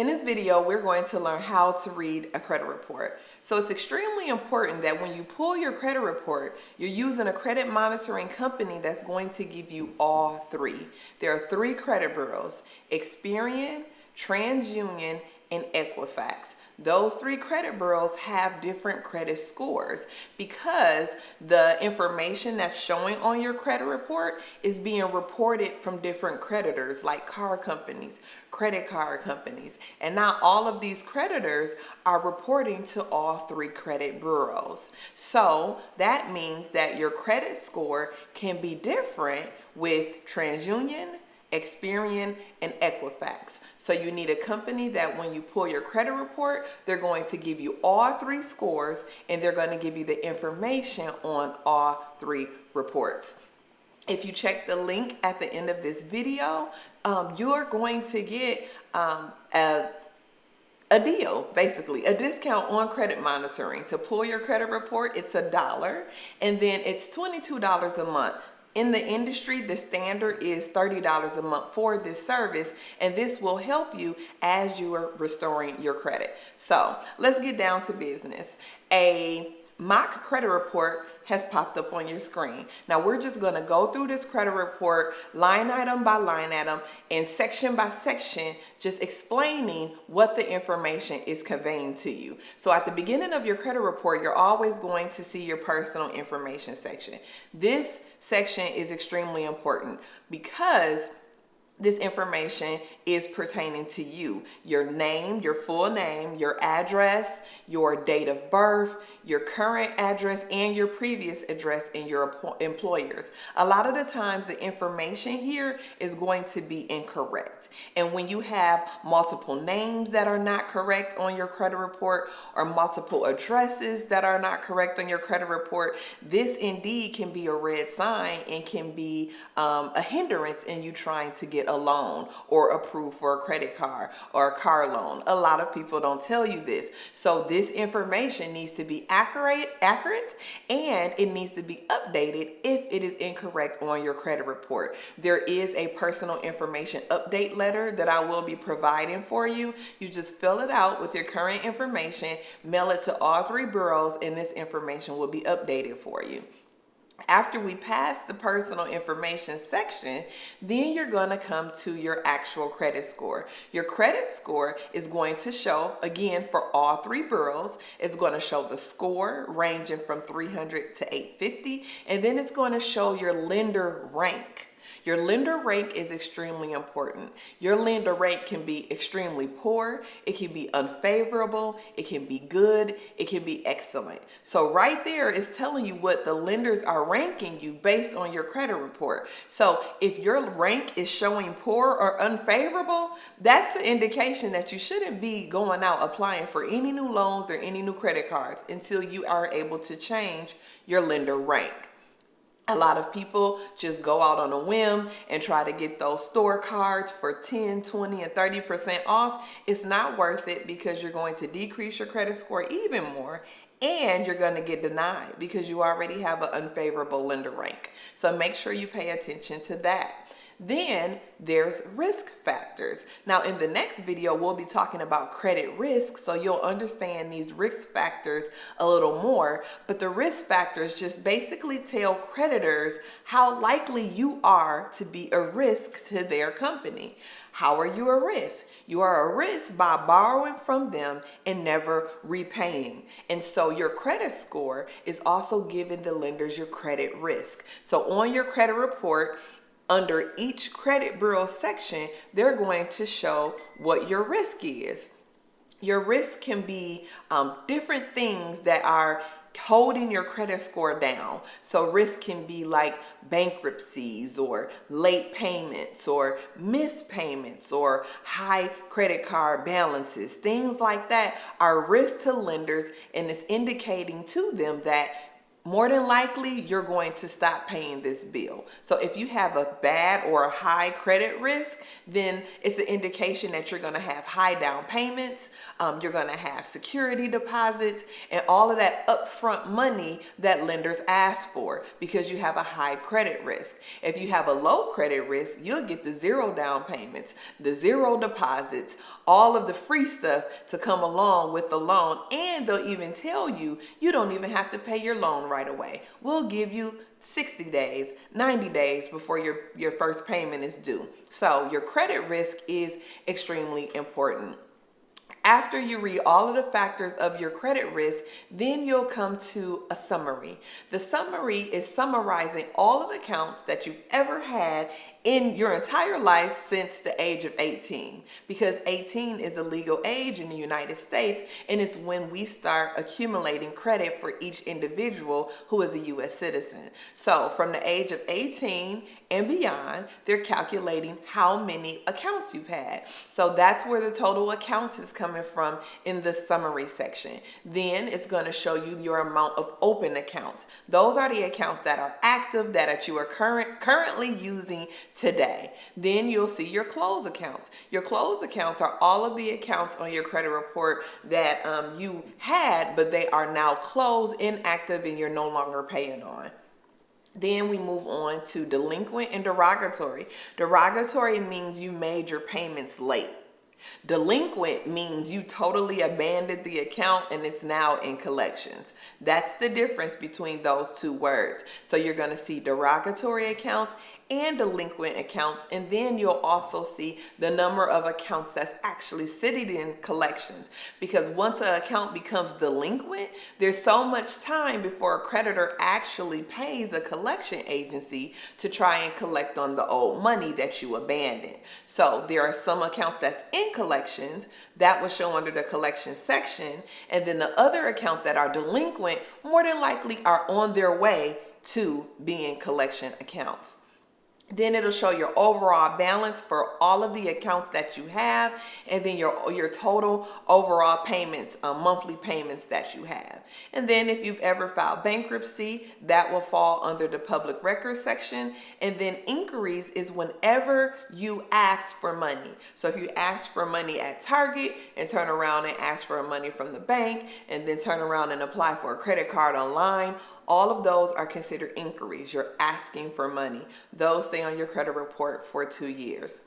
In this video, we're going to learn how to read a credit report. So it's extremely important that when you pull your credit report, you're using a credit monitoring company that's going to give you all three. There are three credit bureaus: Experian, TransUnion, and Equifax. Those three credit bureaus have different credit scores because the information that's showing on your credit report is being reported from different creditors like car companies, credit card companies, and not all of these creditors are reporting to all three credit bureaus. So that means that your credit score can be different with TransUnion, Experian, and Equifax. So you need a company that when you pull your credit report, they're going to give you all three scores and they're going to give you the information on all three reports. If you check the link at the end of this video, you're going to get a deal, basically a discount on credit monitoring. To pull your credit report, it's $1, and then it's $22 a month. In the industry, the standard is $30 a month for this service, and this will help you as you are restoring your credit. So let's get down to business. A mock credit report has popped up on your screen. Now we're just going to go through this credit report line item by line item and section by section, just explaining what the information is conveying to you. So at the beginning of your credit report, you're always going to see your personal information section. This section is extremely important because this information is pertaining to you. Your name, your full name, your address, your date of birth, your current address, and your previous address and your employers. A lot of the times the information here is going to be incorrect. And when you have multiple names that are not correct on your credit report or multiple addresses that are not correct on your credit report, this indeed can be a red sign and can be a hindrance in you trying to get a loan or approved for a credit card or a car loan. A lot of people don't tell you this. So this information needs to be accurate, and it needs to be updated if it is incorrect on your credit report. There is a personal information update letter that I will be providing for you. You just fill it out with your current information, mail it to all three bureaus, and this information will be updated for you. After we pass the personal information section, then you're going to come to your actual credit score. Your credit score is going to show, again, for all three bureaus, it's going to show the score ranging from 300 to 850, and then it's going to show your lender rank. Your lender rank is extremely important. Your lender rank can be extremely poor, it can be unfavorable, it can be good, it can be excellent. So right there is telling you what the lenders are ranking you based on your credit report. So if your rank is showing poor or unfavorable, that's an indication that you shouldn't be going out applying for any new loans or any new credit cards until you are able to change your lender rank. A lot of people just go out on a whim and try to get those store cards for 10, 20, and 30% off. It's not worth it because you're going to decrease your credit score even more, and you're going to get denied because you already have an unfavorable lender rank. So make sure you pay attention to that. Then there's risk factors. Now in the next video, we'll be talking about credit risk, so you'll understand these risk factors a little more. But the risk factors just basically tell creditors how likely you are to be a risk to their company. How are you a risk? You are a risk by borrowing from them and never repaying. And so your credit score is also giving the lenders your credit risk. So on your credit report, under each credit bureau section, they're going to show what your risk is. Your risk can be different things that are holding your credit score down. So risk can be like bankruptcies or late payments or missed payments or high credit card balances. Things like that are risk to lenders, and it's indicating to them that more than likely you're going to stop paying this bill. So if you have a bad or a high credit risk, then it's an indication that you're going to have high down payments, you're going to have security deposits, and all of that upfront money that lenders ask for because you have a high credit risk. If you have a low credit risk, you'll get the zero down payments, the zero deposits, all of the free stuff to come along with the loan, and they'll even tell you you don't even have to pay your loan right away. We'll give you 60 days, 90 days before your first payment is due. So your credit risk is extremely important. After you read all of the factors of your credit risk, then you'll come to a summary. The summary is summarizing all of the accounts that you've ever had in your entire life since the age of 18, because 18 is a legal age in the United States, and it's when we start accumulating credit for each individual who is a U.S. citizen. So from the age of 18 and beyond, they're calculating how many accounts you've had. So that's where the total accounts is coming from in the summary section. Then it's going to show you your amount of open accounts. Those are the accounts that are active, that you are currently using today. Then you'll see your closed accounts. Your closed accounts are all of the accounts on your credit report that you had, but they are now closed, inactive, and you're no longer paying on. Then we move on to delinquent and derogatory. Derogatory means you made your payments late. Delinquent means you totally abandoned the account and it's now in collections. That's the difference between those two words. So you're going to see derogatory accounts and delinquent accounts, and then you'll also see the number of accounts that's actually sitting in collections, because once an account becomes delinquent, there's so much time before a creditor actually pays a collection agency to try and collect on the old money that you abandoned. So there are some accounts that's in collections that will show under the collection section, and then the other accounts that are delinquent more than likely are on their way to being collection accounts. Then it'll show your overall balance for all of the accounts that you have, and then your total overall payments, monthly payments that you have. And then if you've ever filed bankruptcy, that will fall under the public records section. And then inquiries is whenever you ask for money. So if you ask for money at Target and turn around and ask for money from the bank, and then turn around and apply for a credit card online, all of those are considered inquiries. You're asking for money. Those stay on your credit report for 2 years.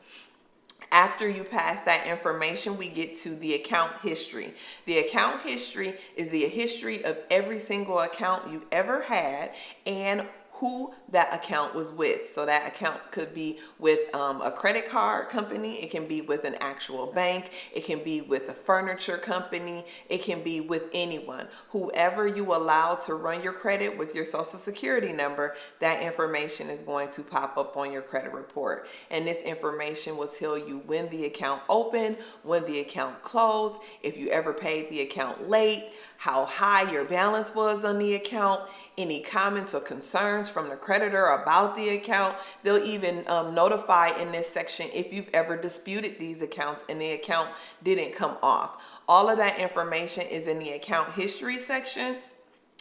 After you pass that information, we get to the account history. The account history is the history of every single account you've ever had and who that account was with. So that account could be with a credit card company, it can be with an actual bank, it can be with a furniture company, it can be with anyone. Whoever you allow to run your credit with your social security number, that information is going to pop up on your credit report. And this information will tell you when the account opened, when the account closed, if you ever paid the account late, how high your balance was on the account, any comments or concerns from the creditor about the account. They'll even notify in this section if you've ever disputed these accounts and the account didn't come off. All of that information is in the account history section.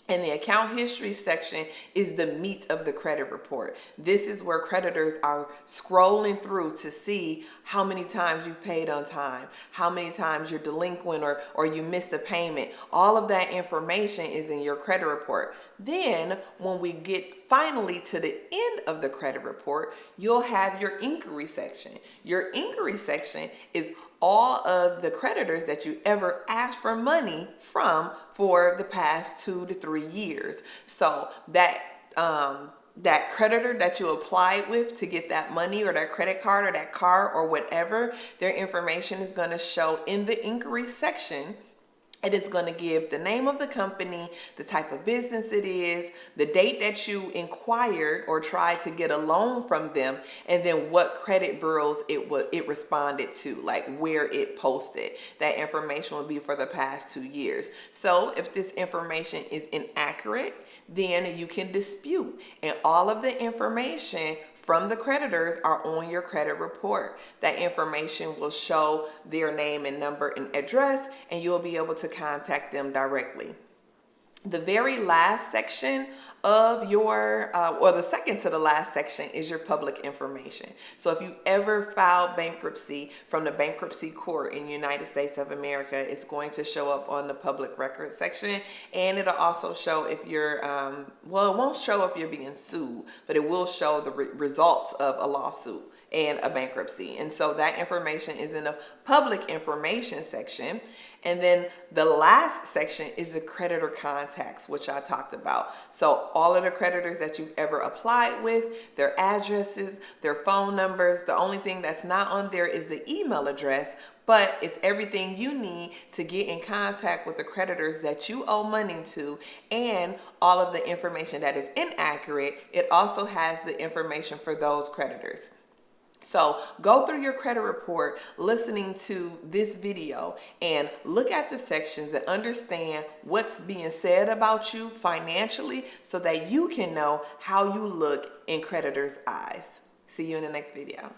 And the account history section is the meat of the credit report. This is where creditors are scrolling through to see how many times you've paid on time, how many times you're delinquent or you missed a payment. All of that information is in your credit report. Then when we get finally to the end of the credit report, you'll have your inquiry section. Your inquiry section is all of the creditors that you ever asked for money from for the past 2 to 3 years. So that creditor that you applied with to get that money or that credit card or that car or whatever, their information is going to show in the inquiry section. It is going to give the name of the company, the type of business it is, the date that you inquired or tried to get a loan from them, and then what credit bureaus it responded to, like where it posted. That information will be for the past 2 years. So if this information is inaccurate, then you can dispute, and all of the information from the creditors are on your credit report. That information will show their name and number and address, and you'll be able to contact them directly. The very last section of your, or the second to the last section is your public information. So if you ever filed bankruptcy from the bankruptcy court in the United States of America, it's going to show up on the public record section, and it'll also show if you're, well, it won't show if you're being sued, but it will show the results of a lawsuit and a bankruptcy. And so that information is in the public information section. And then the last section is the creditor contacts, which I talked about. So all of the creditors that you've ever applied with, their addresses, their phone numbers. The only thing that's not on there is the email address, but it's everything you need to get in contact with the creditors that you owe money to, and all of the information that is inaccurate. It also has the information for those creditors. So go through your credit report listening to this video and look at the sections and understand what's being said about you financially so that you can know how you look in creditors' eyes. See you in the next video.